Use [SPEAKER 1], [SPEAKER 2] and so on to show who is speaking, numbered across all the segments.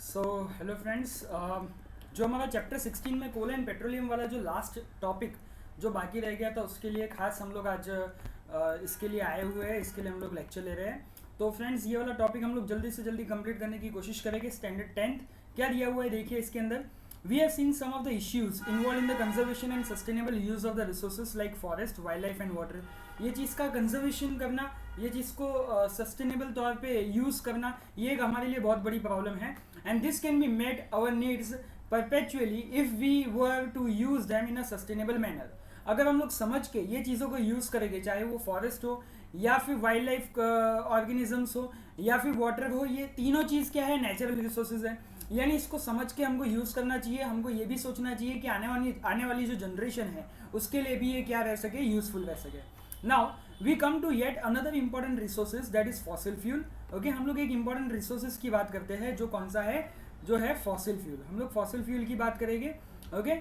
[SPEAKER 1] So hello friends, जो हमारा chapter 16 में कोल एंड पेट्रोलियम वाला जो लास्ट टॉपिक जो बाकी रह गया था उसके लिए खास हम लोग आज इसके लिए आए हुए हैं। इसके लिए हम लोग लेक्चर ले रहे हैं। तो फ्रेंड्स, ये वाला टॉपिक हम लोग जल्दी से जल्दी कंप्लीट करने की कोशिश करेंगे। स्टैंडर्ड 10th क्या दिया हुआ है देखिए इसके अंदर। We have seen some of the issues involve in the conservation and sustainable use of the resources like forest, wildlife and water. ये चीज़ का कंजर्वेशन करना, ये चीज़ को सस्टेनेबल तौर पे यूज़ करना, ये एक हमारे लिए बहुत बड़ी प्रॉब्लम है। And this can be met our needs perpetually if we were to use them in a sustainable manner। अगर हम लोग समझ के ये चीज़ों को यूज़ करेंगे, चाहे वो फॉरेस्ट हो या फिर वाइल्ड लाइफ ऑर्गेनिजम्स हो या फिर वाटर हो, ये तीनों चीज़ क्या है, नेचुरल रिसोर्सेज है। यानी इसको समझ के हमको यूज़ करना चाहिए। हमको ये भी सोचना चाहिए कि आने वाली जो जनरेशन है उसके लिए भी ये क्या रह सके, यूज़फुल रह सके। Now we come to yet another important resources that is fossil fuel. Okay, हम लोग एक इंपॉर्टेंट रिसोर्सेज की बात करते हैं जो कौन सा है, जो है फॉसिल फ्यूल। हम लोग फॉसिल फ्यूल की बात करेंगे। ओके,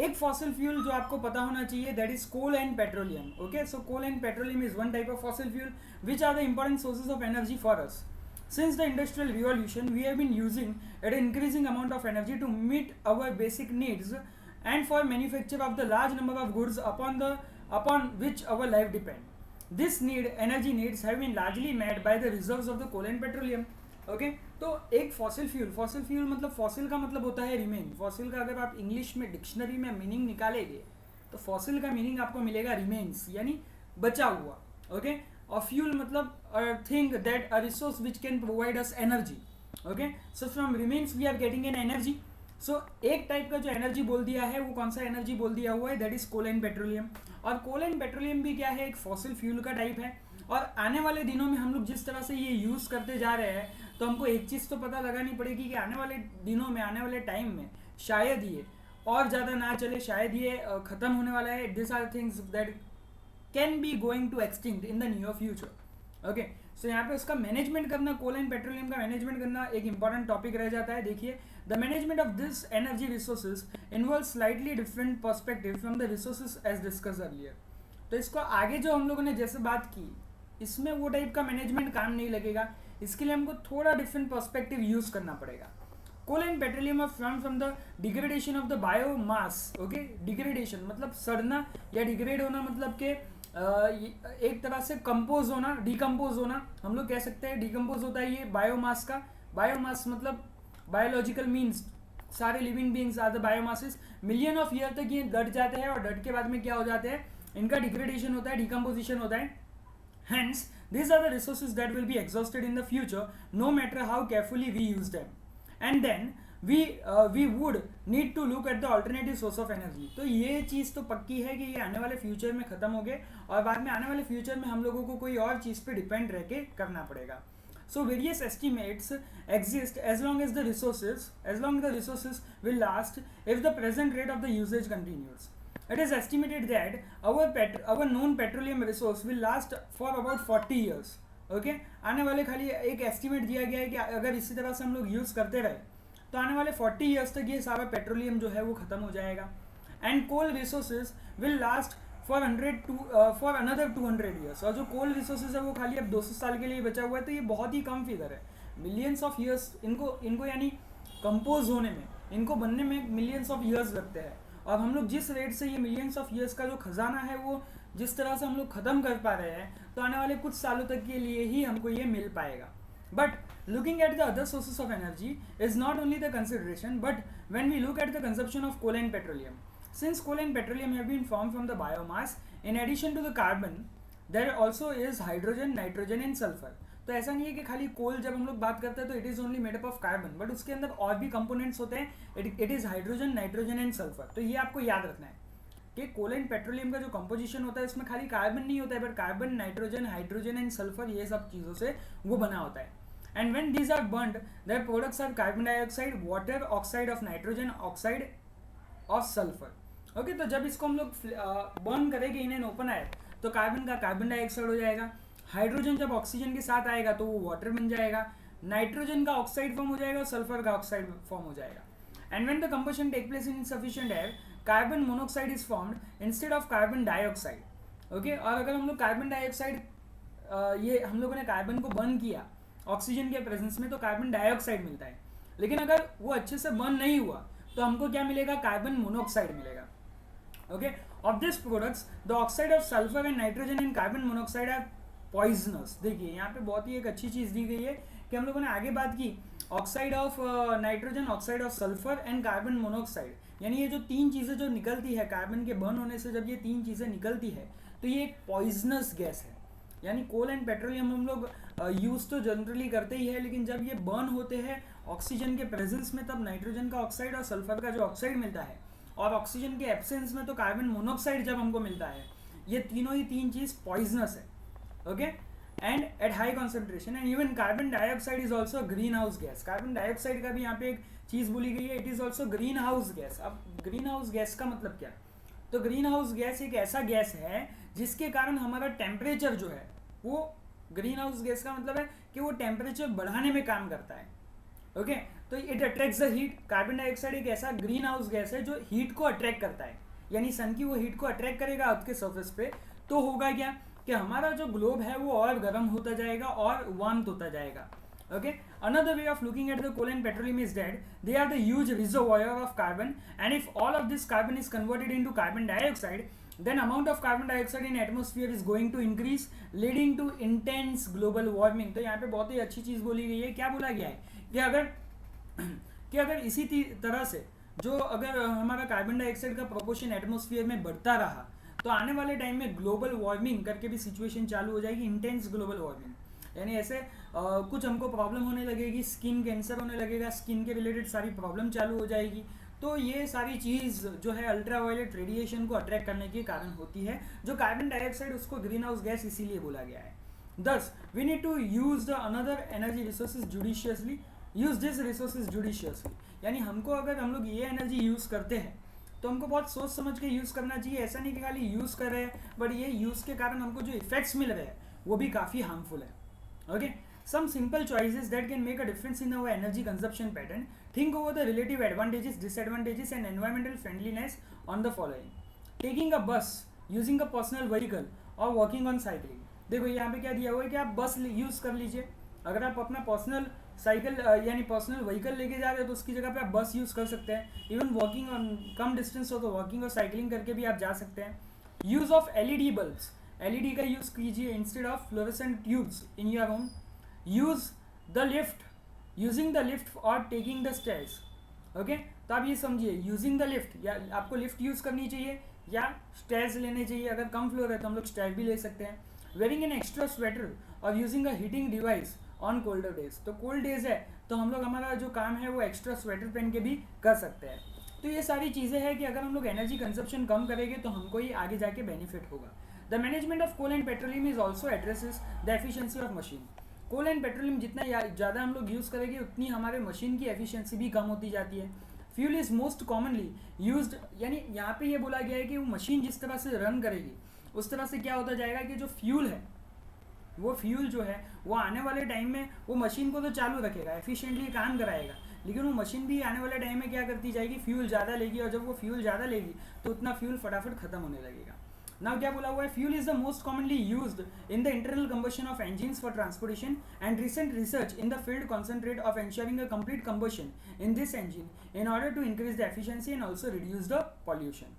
[SPEAKER 1] एक फॉसिल फ्यूल जो आपको पता होना चाहिए that is coal and petroleum. Okay, so coal and petroleum is one type of fossil fuel which are the important sources of energy for us. Since the industrial revolution, we have been using an increasing amount of energy to meet our basic needs and for manufacture of the large number of goods upon which our life depend. This energy needs have been largely met by the reserves of the coal and petroleum. Okay, तो एक fossil fuel मतलब fossil का मतलब होता है remain. Fossil का अगर आप इंग्लिश में डिक्शनरी में मीनिंग निकालेंगे तो फॉसिल का मीनिंग आपको मिलेगा रिमेन्स, यानी बचा हुआ। ओके, और फ्यूल मतलब thing that a resource which can provide us energy. Okay, so from remains we are getting an energy. सो एक टाइप का जो एनर्जी बोल दिया है वो कौन सा एनर्जी बोल दिया हुआ है, that is coal and petroleum. और कोल एंड पेट्रोलियम भी क्या है, एक फॉसिल फ्यूल का टाइप है। और आने वाले दिनों में हम लोग जिस तरह से ये यूज़ करते जा रहे हैं तो हमको एक चीज़ तो पता लगानी पड़ेगी कि आने वाले दिनों में, आने वाले टाइम में शायद ये और ज़्यादा ना चले, शायद ये ख़त्म होने वाला है। This are things that can be going to extinct in the near future. Okay, so यहाँ पे उसका मैनेजमेंट करना, कोल एंड पेट्रोलियम का मैनेजमेंट करना एक इंपॉर्टेंट टॉपिक रह जाता है। देखिए, the management of this energy resources involve slightly different perspective from the resources as discuss earlier. तो इसको आगे जो हम लोगों ने जैसे बात की, इसमें वो टाइप का मैनेजमेंट काम नहीं लगेगा। इसके लिए हमको थोड़ा डिफरेंट पर्सपेक्टिव यूज करना पड़ेगा। Coal and petroleum are from the degradation of the biomass. Okay, degradation मतलब सड़ना या डिग्रेड होना, मतलब के एक तरह से कंपोज होना, डिकम्पोज होना हम लोग कह सकते हैं। डिकम्पोज होता है ये बायोमास का। बायोमास मतलब बायोलॉजिकल मीन्स सारे living beings are the biomasses. Million of year तक ये डट जाते हैं और डट के बाद में क्या हो जाते हैं, इनका डिग्रेडेशन होता है, डिकम्पोजिशन होता है। Hence, these are the resources that will be exhausted in the future, no matter how carefully we use them. And then we would need to look at the alternative source of energy. तो ये चीज़ तो पक्की है कि ये आने वाले future में ख़त्म हो गए और बाद में आने वाले फ्यूचर में हम लोगों को कोई और चीज़ पे डिपेंड रह के करना पड़ेगा। So various estimates exist as long as the resources will last if the present rate of the usage continues. It is estimated that our known petroleum resource will last for about 40 years. Okay, आने वाले खाली एक estimate दिया गया है कि अगर इसी तरह से हम लोग यूज़ करते रहे तो आने वाले 40 ईयर्स तक ये सारा पेट्रोलियम जो है वो ख़त्म हो जाएगा। And coal resources will last for another 200 years. और जो कोल रिसोर्सेज है वो खाली अब 200 साल के लिए बचा हुआ है। तो ये बहुत ही कम फिगर है। मिलियंस ऑफ ईयर्स इनको यानी कंपोज होने में, इनको बनने में मिलियंस ऑफ ईयर्स लगते हैं। और हम लोग जिस रेट से ये मिलियंस ऑफ ईयर्स का जो खजाना है वो जिस तरह से हम लोग ख़त्म कर पा रहे हैं तो आने वाले कुछ सालों तक के लिए ही हमको ये मिल पाएगा। But looking at the other sources of energy is not only the consideration, but when we look at the consumption of coal and petroleum, since coal and petroleum have been form from the biomass in addition to the carbon there also is hydrogen, nitrogen and sulphur. तो ऐसा नहीं है कि खाली कोल जब हम लोग बात करते हैं तो it is only made up of carbon, but उसके अंदर और भी कंपोनेंट्स होते हैं। It is hydrogen, nitrogen and sulphur. तो ये आपको याद रखना है कि कोल एंड पेट्रोलियम का जो कंपोजिशन होता है उसमें खाली कार्बन नहीं होता है, but carbon, nitrogen, hydrogen and sulphur, ये सब चीज़ों से वो बना होता है। And when these are burned their products are carbon dioxide, water, oxide of nitrogen, oxide of sulphur. Okay, तो जब इसको हम लोग बर्न करेंगे इन एन ओपन एयर तो कार्बन का कार्बन डाइऑक्साइड हो जाएगा। हाइड्रोजन जब ऑक्सीजन के साथ आएगा तो वो वाटर बन जाएगा। नाइट्रोजन का ऑक्साइड फॉर्म हो जाएगा और सल्फर का ऑक्साइड फॉर्म हो जाएगा। And when the combustion take place in insufficient air, carbon monoxide is formed instead of carbon dioxide. Okay, और अगर हम लोग कार्बन डाइऑक्साइड ये हम लोगों ने कार्बन को बर्न किया ऑक्सीजन के प्रेजेंस में तो कार्बन डाइऑक्साइड मिलता है। लेकिन अगर वो अच्छे से बर्न नहीं हुआ तो हमको क्या मिलेगा, कार्बन मोनोऑक्साइड मिलेगा. Okay, of this products the oxide of sulphur and nitrogen and carbon monoxide are poisonous. देखिए यहाँ पे बहुत ही एक अच्छी चीज़ दी गई है कि हम लोगों ने आगे बात की oxide of nitrogen, oxide of sulphur and carbon monoxide, यानी ये जो तीन चीज़ें जो निकलती है कार्बन के बर्न होने से, जब ये तीन चीज़ें निकलती है तो ये एक पॉइजनस गैस है. यानी कोल एंड पेट्रोलियम हम लोग यूज़ तो जनरली करते ही है, लेकिन जब ये बर्न होते हैं ऑक्सीजन के प्रेजेंस में तब नाइट्रोजन का ऑक्साइड और सल्फर का जो ऑक्साइड मिलता है, और ऑक्सीजन के एब्सेंस में तो कार्बन मोनोऑक्साइड जब हमको मिलता है, ये तीनों ही तीन चीज़ पॉइजनस है. Okay, and at high concentration. And even carbon dioxide is also green house gas. Carbon dioxide का भी यहाँ पे एक चीज़ बोली गई है, it is also green house gas. अब ग्रीन हाउस गैस का मतलब क्या? तो ग्रीन हाउस गैस एक ऐसा गैस है जिसके कारण हमारा टेम्परेचर जो है वो, ग्रीन हाउस गैस का मतलब है कि वो टेम्परेचर बढ़ाने में काम करता है. ओके, तो it attracts the heat. Carbon dioxide एक ऐसा ग्रीन हाउस गैस है जो हीट को अट्रैक्ट करता है, यानी सन की वो हीट को अट्रैक्ट करेगा अर्थ के सरफेस पे, तो होगा क्या कि हमारा जो ग्लोब है वो और गर्म होता जाएगा और वार्म होता जाएगा. Okay, another way of looking at the coal and petroleum is that they are the huge reservoir of carbon, and if all of this carbon is converted into carbon dioxide, then amount of carbon dioxide in atmosphere is going to increase, leading to intense global warming. तो यहाँ पे बहुत ही अच्छी चीज़ बोली गई है. क्या बोला गया है कि अगर इसी तरह से जो अगर हमारा कार्बन डाइऑक्साइड का प्रोपोर्शन एटमॉस्फेयर में बढ़ता रहा तो आने वाले टाइम में ग्लोबल वार्मिंग करके भी सिचुएशन चालू हो जाएगी, इंटेंस ग्लोबल वार्मिंग. यानी ऐसे कुछ हमको प्रॉब्लम होने लगेगी, स्किन कैंसर होने लगेगा, स्किन के रिलेटेड सारी प्रॉब्लम चालू हो जाएगी. तो ये सारी चीज़ जो है अल्ट्रावायलेट रेडिएशन को अट्रैक्ट करने के कारण होती है. जो कार्बन डाइऑक्साइड उसको ग्रीन हाउस गैस इसीलिए बोला गया है. Thus, we need to use the another energy resources judiciously. Use this resources judiciously, यानी हमको अगर हम लोग ये एनर्जी यूज़ करते हैं तो हमको बहुत सोच समझ के यूज़ करना चाहिए. ऐसा नहीं कि खाली यूज़ कर रहे हैं, बट ये यूज़ के कारण हमको जो इफेक्ट्स मिल रहे हैं वो भी काफ़ी हार्मफुल है. Okay, some simple choices that can make a difference in our energy consumption pattern. Think over the relative advantages, disadvantages and environmental friendliness on the following. Taking a bus, using a personal vehicle or walking on cycling. देखो यहाँ पे क्या दिया हुआ है कि आप बस यूज़ कर लीजिए. अगर आप अपना पर्सनल साइकिल यानी पर्सनल व्हीकल लेके जा रहे हो तो उसकी जगह पे आप बस यूज़ कर सकते हैं. Even walking on come distance हो तो वॉकिंग और साइकिलिंग करके भी आप जा सकते हैं. Use of LED bulbs, LED का यूज़ कीजिए instead of fluorescent tubes in your home. Use the lift, using the lift और टेकिंग द स्टेयर्स. ओके, तो आप ये समझिए यूजिंग द लिफ्ट, या आपको लिफ्ट यूज़ करनी चाहिए या स्टेयर्स लेने चाहिए. अगर कम फ्लोर है तो हम लोग स्टेयर भी ले सकते हैं. वेयरिंग एन एक्स्ट्रा स्वेटर और using a heating device on colder days. तो कोल्ड डेज है तो हम लोग हमारा जो काम है वो एक्स्ट्रा स्वेटर पहन के भी कर सकते हैं. तो ये सारी चीज़ें हैं कि अगर हम लोग एनर्जी कंजप्शन कम करेंगे तो हमको ही आगे जाके बेनिफिट होगा. The management of coal and petroleum is also addresses the efficiency of machine. Coal and petroleum जितना ज़्यादा हम लोग यूज़ करेंगे उतनी हमारे मशीन की एफिशिएंसी भी कम होती जाती है. Fuel is most commonly used, यानी यहाँ पे ये बोला गया है कि वो मशीन जिस तरह से रन करेगी उस तरह से क्या होता जाएगा कि जो फ्यूल है वो फ्यूल जो है वो आने वाले टाइम में वो मशीन को तो चालू रखेगा, एफिशिएंटली काम कराएगा, लेकिन वो मशीन भी आने वाले टाइम में क्या करती जाएगी, फ्यूल ज़्यादा लेगी, और जब वो फ्यूल ज़्यादा लेगी तो उतना फ्यूल फटाफट ख़त्म होने लगेगा. नाउ क्या बोला हुआ है, fuel is the most commonly used in the internal combustion of engines for transportation and recent research in the field concentrate of ensuring a complete combustion in this engine in order to increase the efficiency and also reduce the pollution.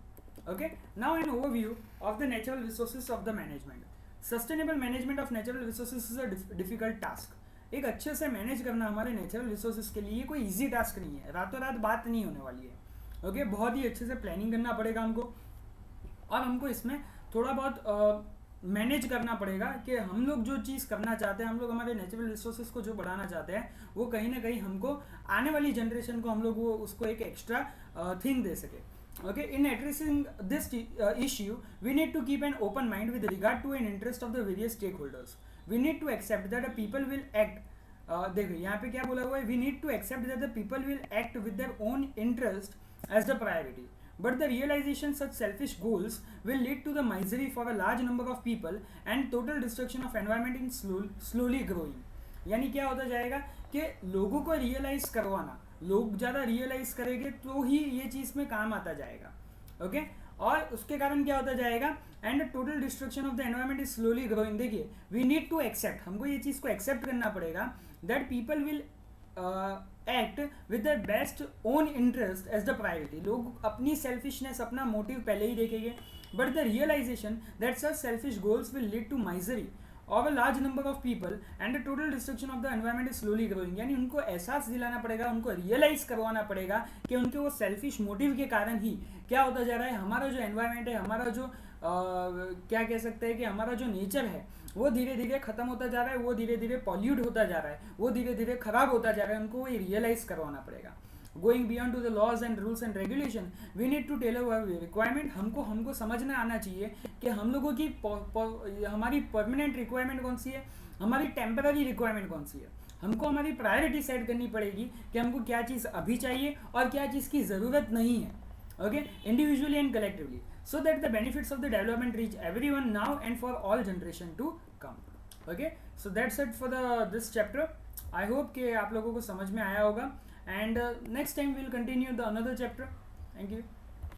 [SPEAKER 1] Okay, now an overview of the natural resources of the management. Sustainable management of natural resources is a difficult task. एक अच्छे से manage करना हमारे natural resources के लिए कोई easy task नहीं है, रातों रात बात नहीं होने वाली है. ओके, बहुत ही अच्छे से प्लानिंग करना पड़ेगा हमको, और हमको इसमें थोड़ा बहुत मैनेज करना पड़ेगा कि हम लोग जो चीज़ करना चाहते हैं, हम लोग हमारे नेचुरल रिसोर्सेज को जो बढ़ाना चाहते हैं वो कहीं ना कहीं हमको आने वाली जनरेशन को हम लोग वो उसको एक एक्स्ट्रा थिंग दे सके. Okay, in addressing this issue, we need to keep an open mind with regard to an interest of the various stakeholders. We need to accept that the people will act. देखो यहाँ पे क्या बोला हुआ है, we need to accept that the people will act with their own interest as the priority. But the realization such selfish goals will lead to the misery for a large number of people and total destruction of environment in slowly growing. यानी क्या होता जाएगा कि लोगों को realise करवाना, लोग ज़्यादा रियलाइज करेंगे तो ही ये चीज़ में काम आता जाएगा. ओके, और उसके कारण क्या होता जाएगा, and total destruction of the environment is slowly growing. देखिए, वी नीड टू एक्सेप्ट, हमको ये चीज़ को एक्सेप्ट करना पड़ेगा that people will act with the best own interest as the priority. लोग अपनी सेल्फिशनेस, अपना मोटिव पहले ही देखेंगे, but the realisation that such selfish goals will lead to misery of a large number of people and the total destruction of the environment is slowly growing. यानी उनको एहसास दिलाना पड़ेगा, उनको रियलाइज करवाना पड़ेगा कि उनके वो सेल्फिश मोटिव के कारण ही क्या होता जा रहा है, हमारा जो एनवायरनमेंट है, हमारा जो क्या कह सकते हैं कि हमारा जो नेचर है वो धीरे धीरे ख़त्म होता जा रहा है, वो धीरे धीरे पॉल्यूट होता जा रहा है, वो धीरे धीरे ख़राब होता जा रहा है. उनको ये रियलाइज़ करवाना पड़ेगा. Going beyond to the laws and rules and regulation we need to tailor our requirement. हमको समझना आना चाहिए कि हम लोगों की हमारी परमानेंट रिक्वायरमेंट कौन सी है, हमारी टेम्पररी रिक्वायरमेंट कौन सी है. हमको हमारी प्रायोरिटी सेट करनी पड़ेगी कि हमको क्या चीज़ अभी चाहिए और क्या चीज़ की ज़रूरत नहीं है. Okay, individually and collectively, so that the benefits of the development reach everyone now and for all generation to come. Okay, so that's it for this chapter. I hope कि आप लोगों को समझ में आया होगा, and next time we'll continue the another chapter. Thank you.